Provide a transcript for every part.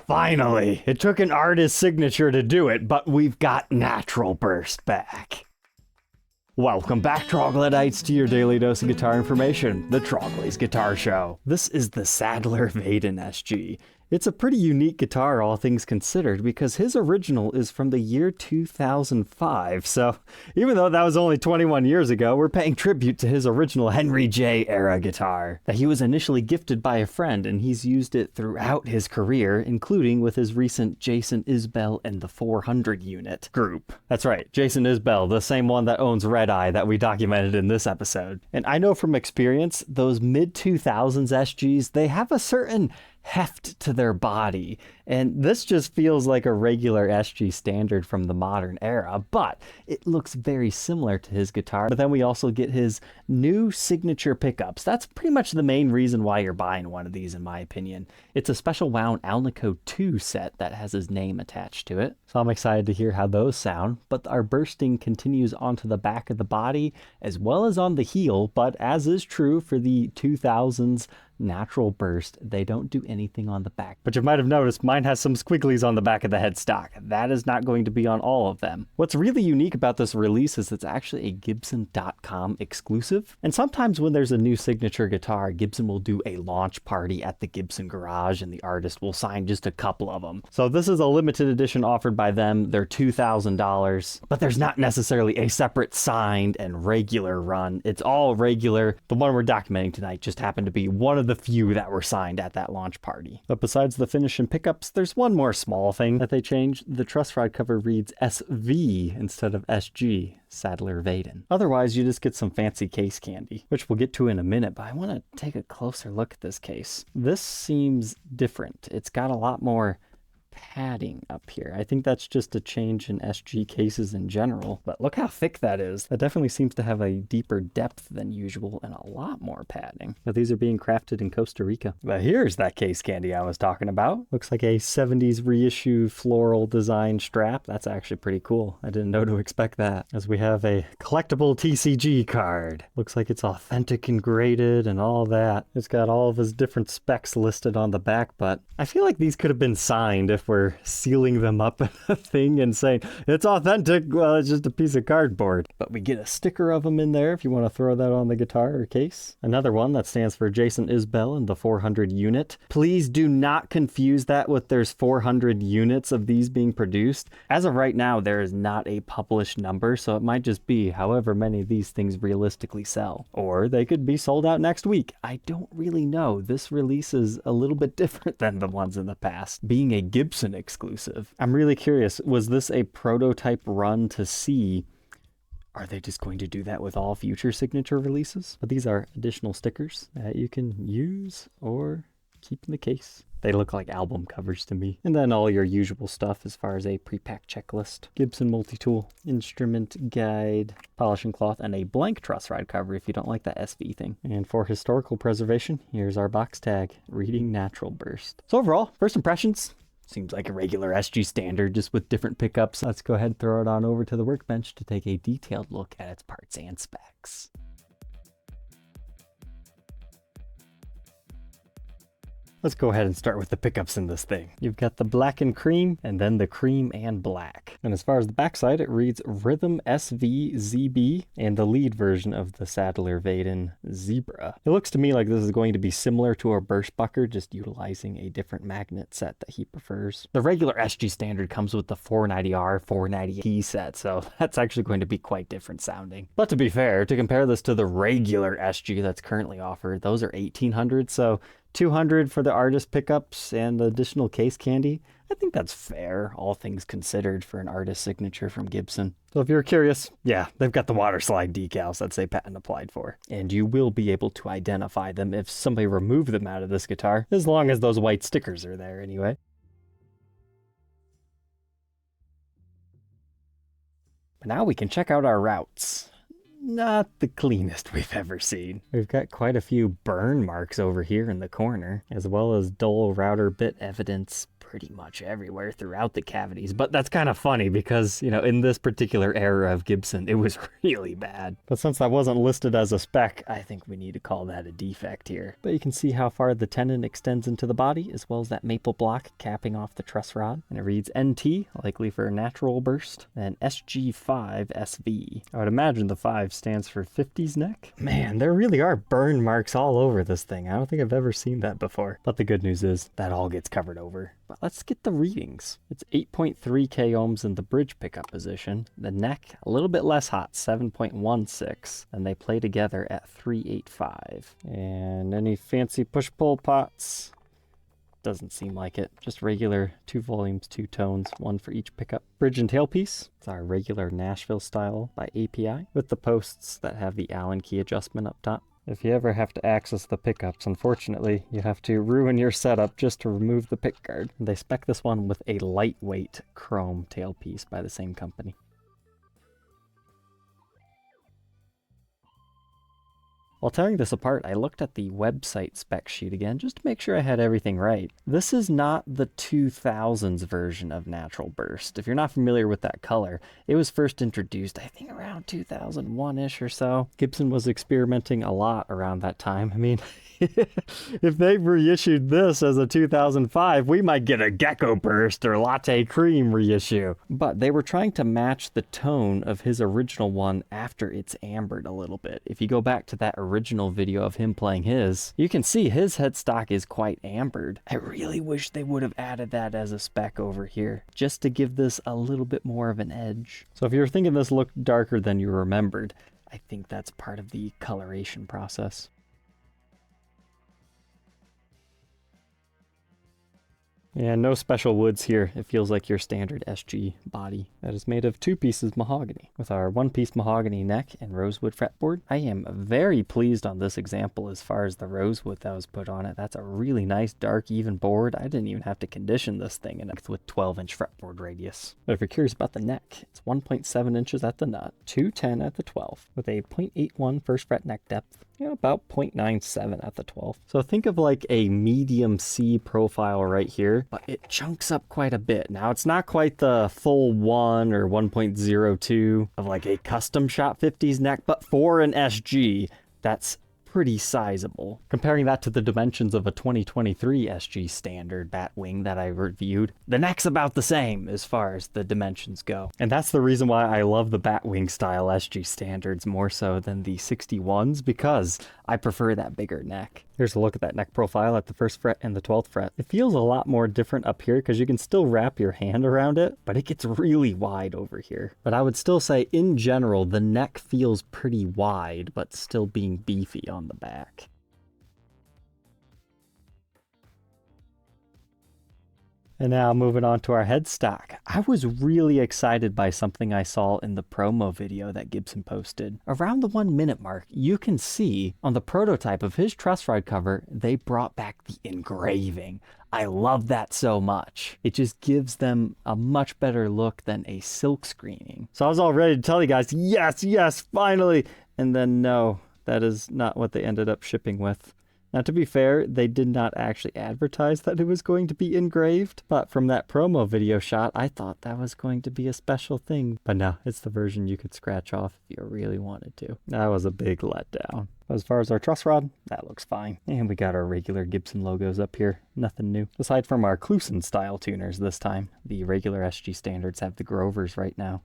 Finally! It took an artist's signature to do it, but we've got Natural Burst back. Welcome back, Troglodytes, to your daily dose of guitar information, the Trogly's Guitar Show. This is the Sadler Vaden SG. It's a pretty unique guitar, all things considered, because his original is from the year 2005, so even though that was only 21 years ago, we're paying tribute to his original Henry J. era guitar, that he was initially gifted by a friend, and he's used it throughout his career, including with his recent Jason Isbell and the 400 unit group. That's right, Jason Isbell, the same one that owns Red Eye that we documented in this episode. And I know from experience, those mid-2000s SGs, they have a certain heft to their body, and this just feels like a regular SG standard from the modern era, but it looks very similar to his guitar. But then we also get his new signature pickups. That's pretty much the main reason why you're buying one of these, in my opinion. It's a special wound Alnico 2 set that has his name attached to it, so I'm excited to hear how those sound. But our bursting continues onto the back of the body as well as on the heel, but as is true for the 2000s Natural Burst, they don't do anything on the back. But you might have noticed mine has some squigglies on the back of the headstock. That is not going to be on all of them. What's really unique about this release is it's actually a Gibson.com exclusive. And sometimes when there's a new signature guitar, Gibson will do a launch party at the Gibson garage and the artist will sign just a couple of them. So this is a limited edition offered by them. They're $2,000, but there's not necessarily a separate signed and regular run. It's all regular. The one we're documenting tonight just happened to be one of the few that were signed at that launch party. But besides the finish and pickups, there's one more small thing that they changed. The truss rod cover reads SV instead of SG, Sadler Vaden. Otherwise, you just get some fancy case candy, which we'll get to in a minute, but I want to take a closer look at this case. This seems different. It's got a lot more padding up here. I think that's just a change in SG cases in general, but look how thick that is. That definitely seems to have a deeper depth than usual and a lot more padding. But these are being crafted in Costa Rica. But here's that case candy I was talking about. Looks like a 70s reissue floral design strap. That's actually pretty cool. I didn't know to expect that. As we have a collectible TCG card. Looks like it's authentic and graded and all that. It's got all of his different specs listed on the back, but I feel like these could have been signed if we're sealing them up in a thing and saying it's authentic. Well, it's just a piece of cardboard. But we get a sticker of them in there if you want to throw that on the guitar or case. Another one that stands for Jason Isbell and the 400 unit. Please do not confuse that with there's 400 units of these being produced. As of right now, there is not a published number, so it might just be however many of these things realistically sell. Or they could be sold out next week. I don't really know. This release is a little bit different than the ones in the past, being a Gibson exclusive. I'm really curious, was this a prototype run to see, are they just going to do that with all future signature releases? But these are additional stickers that you can use or keep in the case. They look like album covers to me. And then all your usual stuff as far as a pre-packed checklist. Gibson multi-tool, instrument guide, polishing cloth, and a blank truss rod cover if you don't like that SV thing. And for historical preservation, here's our box tag, reading Natural Burst. So overall, first impressions, seems like a regular SG standard, just with different pickups. Let's go ahead and throw it on over to the workbench to take a detailed look at its parts and specs. Let's go ahead and start with the pickups in this thing. You've got the black and cream, and then the cream and black. And as far as the backside, it reads Rhythm SV ZB, and the lead version of the Sadler Vaden Zebra. It looks to me like this is going to be similar to a Burstbucker, just utilizing a different magnet set that he prefers. The regular SG standard comes with the 490R, 490T set, so that's actually going to be quite different sounding. But to be fair, to compare this to the regular SG that's currently offered, those are 1800, so $200 for the artist pickups and additional case candy. I think that's fair, all things considered, for an artist signature from Gibson. So if you're curious, yeah, they've got the water slide decals that say patent applied for. And you will be able to identify them if somebody removed them out of this guitar, as long as those white stickers are there anyway. But now we can check out our routes. Not the cleanest we've ever seen. We've got quite a few burn marks over here in the corner, as well as dull router bit evidence pretty much everywhere throughout the cavities. But that's kind of funny because, you know, in this particular era of Gibson, it was really bad. But since that wasn't listed as a spec, I think we need to call that a defect here. But you can see how far the tenon extends into the body, as well as that maple block capping off the truss rod. And it reads NT, likely for natural burst, and SG5SV. I would imagine the 5 stands for 50s neck. Man, there really are burn marks all over this thing. I don't think I've ever seen that before. But the good news is that all gets covered over. But let's get the readings. It's 8.3 k ohms in the bridge pickup position. The neck, a little bit less hot, 7.16. And they play together at 385. And any fancy push-pull pots? Doesn't seem like it. Just regular 2 volumes, 2 tones, 1 for each pickup. Bridge and tailpiece. It's our regular Nashville style by API with the posts that have the Allen key adjustment up top. If you ever have to access the pickups, unfortunately, you have to ruin your setup just to remove the pick guard. They spec this one with a lightweight chrome tailpiece by the same company. While tearing this apart, I looked at the website spec sheet again just to make sure I had everything right. This is not the 2000s version of Natural Burst. If you're not familiar with that color, it was first introduced, I think, around 2001-ish or so. Gibson was experimenting a lot around that time. I mean, if they reissued this as a 2005, we might get a Gecko Burst or Latte Cream reissue. But they were trying to match the tone of his original one after it's ambered a little bit. If you go back to that original video of him playing his, you can see his headstock is quite ambered. I really wish they would have added that as a spec over here, just to give this a little bit more of an edge. So if you're thinking this looked darker than you remembered, I think that's part of the coloration process. And no special woods here. It feels like your standard SG body that is made of 2 pieces mahogany with our 1-piece mahogany neck and rosewood fretboard. I am very pleased on this example as far as the rosewood that was put on it. That's a really nice dark even board. I didn't even have to condition this thing with 12-inch fretboard radius. But if you're curious about the neck, it's 1.7 inches at the nut, 210 at the 12th with a 0.81 first fret neck depth. About 0.97 at the 12th. So think of like a medium C profile right here, but it chunks up quite a bit. Now it's not quite the full 1 or 1.02 of like a custom shop 50s neck, but for an SG, that's pretty sizable. Comparing that to the dimensions of a 2023 SG standard Batwing that I reviewed, the neck's about the same as far as the dimensions go. And that's the reason why I love the Batwing style SG standards more so than the 61s, because I prefer that bigger neck. Here's a look at that neck profile at the 1st fret and the 12th fret. It feels a lot more different up here because you can still wrap your hand around it, but it gets really wide over here. But I would still say in general, the neck feels pretty wide, but still being beefy on the back. And now moving on to our headstock. I was really excited by something I saw in the promo video that Gibson posted. Around the 1 minute mark, you can see on the prototype of his truss rod cover, they brought back the engraving. I love that so much. It just gives them a much better look than a silk screening. So I was all ready to tell you guys, yes, yes, finally. And then no, that is not what they ended up shipping with. Now, to be fair, they did not actually advertise that it was going to be engraved, but from that promo video shot, I thought that was going to be a special thing. But no, it's the version you could scratch off if you really wanted to. That was a big letdown. As far as our truss rod, that looks fine. And we got our regular Gibson logos up here. Nothing new. Aside from our Kluson style tuners this time, the regular SG standards have the Grovers right now.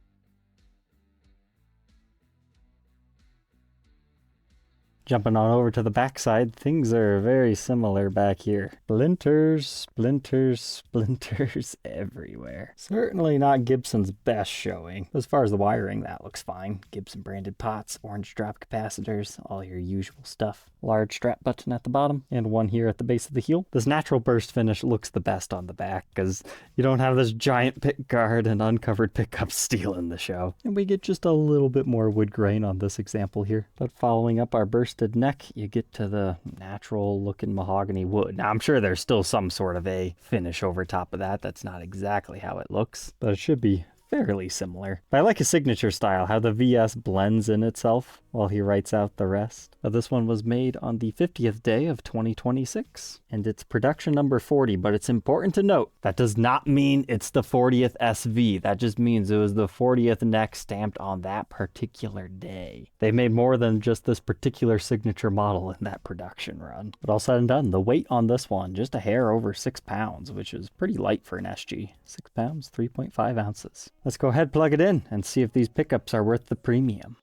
Jumping on over to the backside, things are very similar back here. Splinters, splinters, splinters everywhere. Certainly not Gibson's best showing. As far as the wiring, that looks fine. Gibson branded pots, orange drop capacitors, all your usual stuff. Large strap button at the bottom, and one here at the base of the heel. This natural burst finish looks the best on the back, because you don't have this giant pick guard and uncovered pickup stealing the show. And we get just a little bit more wood grain on this example here. But following up our bursted neck, you get to the natural looking mahogany wood. Now I'm sure there's still some sort of a finish over top of that. That's not exactly how it looks, but it should be fairly similar. But I like his signature style, how the VS blends in itself while he writes out the rest. This one was made on the 50th day of 2026, and it's production number 40, but it's important to note, that does not mean it's the 40th SV. That just means it was the 40th neck stamped on that particular day. They made more than just this particular signature model in that production run. But all said and done, the weight on this one, just a hair over 6 pounds, which is pretty light for an SG. 6 pounds, 3.5 ounces. Let's go ahead, plug it in, and see if these pickups are worth the premium.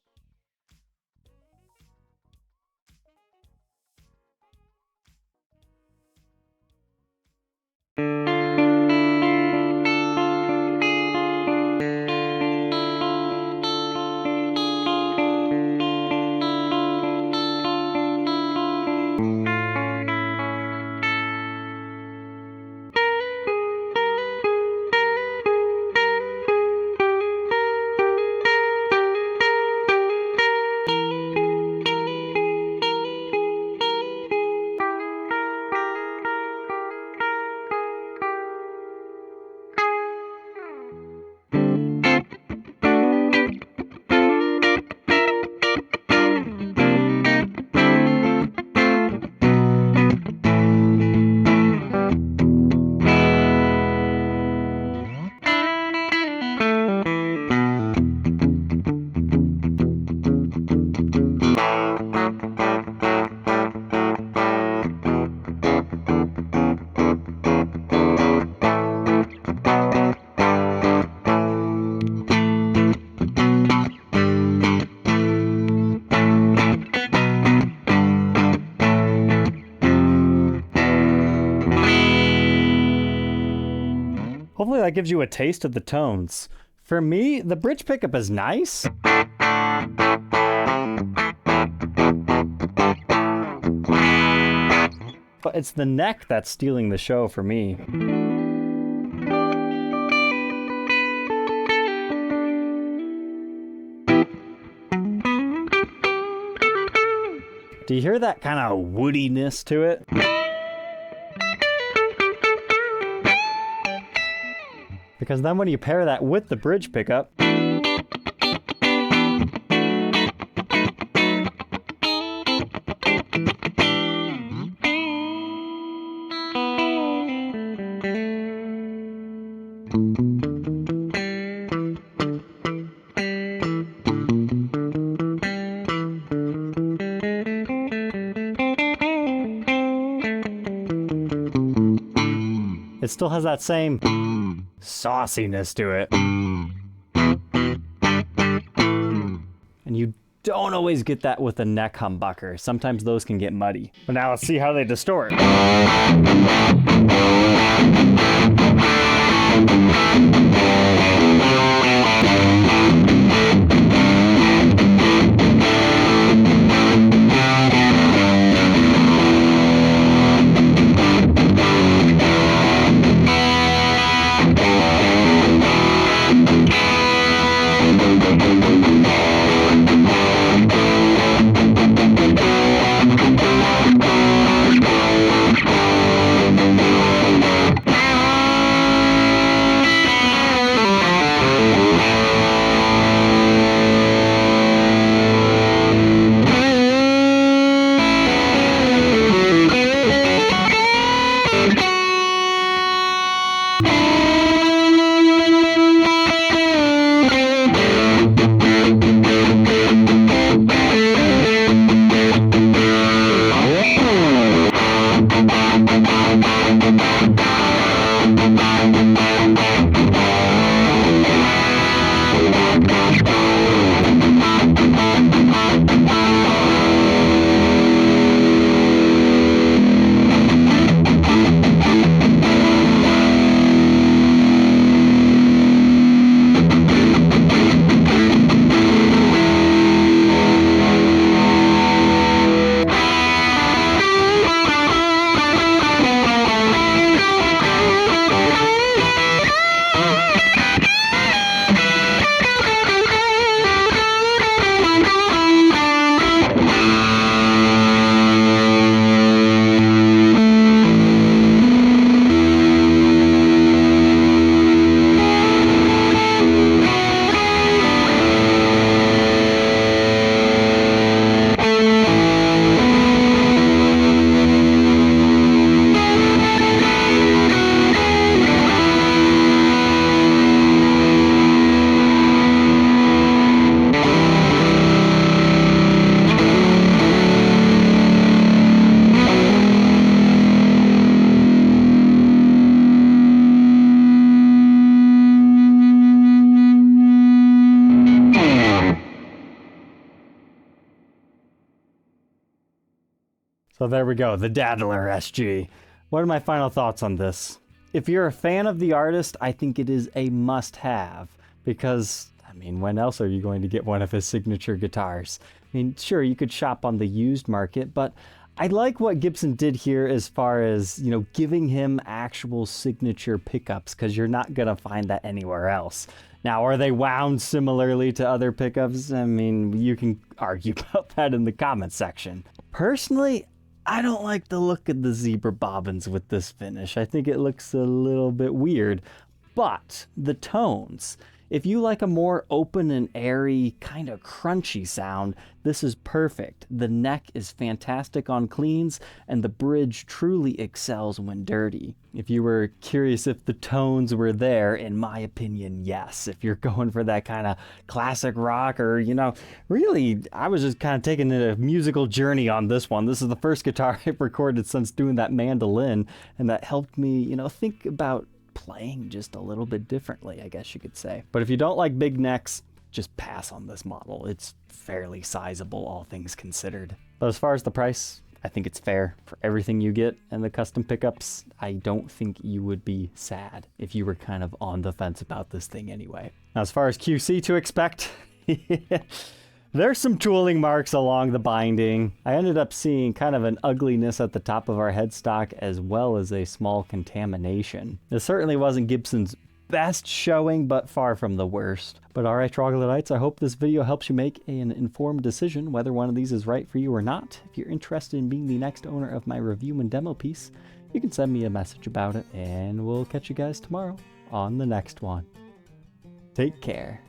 Hopefully that gives you a taste of the tones. For me, the bridge pickup is nice. But it's the neck that's stealing the show for me. Do you hear that kind of woodiness to it? Because then when you pair that with the bridge pickup, it still has that same sauciness to it. And you don't always get that with a neck humbucker. Sometimes those can get muddy. But now let's see how they distort. So there we go, the Daddler SG. What are my final thoughts on this? If you're a fan of the artist, I think it is a must-have, because, I mean, when else are you going to get one of his signature guitars? I mean, sure, you could shop on the used market, but I like what Gibson did here as far as, you know, giving him actual signature pickups, because you're not going to find that anywhere else. Now, are they wound similarly to other pickups? I mean, you can argue about that in the comments section. Personally, I don't like the look of the zebra bobbins with this finish. I think it looks a little bit weird, but the tones, if you like a more open and airy, kind of crunchy sound, this is perfect. The neck is fantastic on cleans, and the bridge truly excels when dirty. If you were curious if the tones were there, in my opinion, yes. If you're going for that kind of classic rock, or, you know, really, I was just kind of taking a musical journey on this one. This is the first guitar I've recorded since doing that mandolin, and that helped me, you know, think about playing just a little bit differently, I guess you could say. But if you don't like big necks, just pass on this model. It's fairly sizable, all things considered. But as far as the price, I think it's fair for everything you get, and the custom pickups, I don't think you would be sad if you were kind of on the fence about this thing anyway. Now, as far as QC to expect, there's some tooling marks along the binding. I ended up seeing kind of an ugliness at the top of our headstock, as well as a small contamination. This certainly wasn't Gibson's best showing, but far from the worst. But alright, troglodytes, I hope this video helps you make an informed decision whether one of these is right for you or not. If you're interested in being the next owner of my review and demo piece, you can send me a message about it, and we'll catch you guys tomorrow on the next one. Take care.